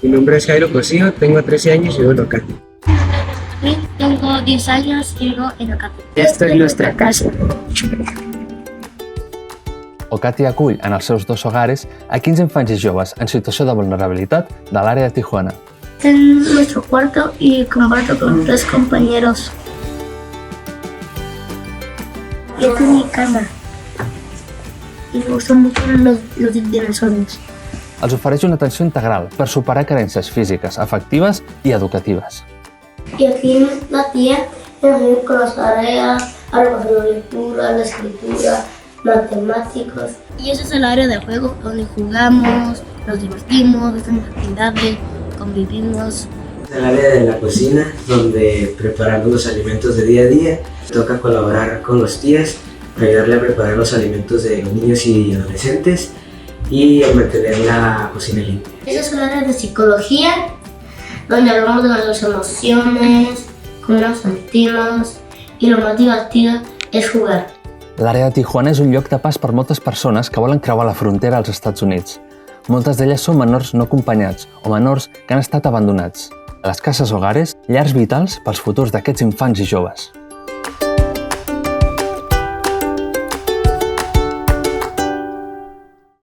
Mi nombre es Jairo Cosío, tengo 13 años y vivo en Ocati. Tengo 10 años y vivo en Ocati. Esta es nuestra casa. Ocati acull en els seus 2 hogares a 15 infants i joves en situació de vulnerabilitat de l'àrea de Tijuana. En nuestro cuarto y comparto con 3 compañeros. Y esta es mi cama. Y me gustan mucho los dinosaurios. Els ofereix una atenció integral per superar carències físiques, afectives i educatives. Y aquí la tía me ayuda con las tareas, a repasar la lectura, la escritura, matemáticos. Y ese es el área de juego donde jugamos, nos divertimos, hacemos actividades, convivimos. Es el área de la cocina donde preparamos los alimentos de día a día. Toca colaborar con los tías, ayudarle a preparar los alimentos de los niños y adolescentes y a mantener la cocina limpia. Ese es el área de psicología, donde hablamos de nuestras emociones, cómo nos sentimos, y lo más divertido es jugar. L'àrea de Tijuana és un lloc de pas per moltes persones que volen creuar la frontera als Estats Units. Moltes d'elles són menors no acompanyats o menors que han estat abandonats. A les cases hogares, llars vitals pels futurs d'aquests infants i joves.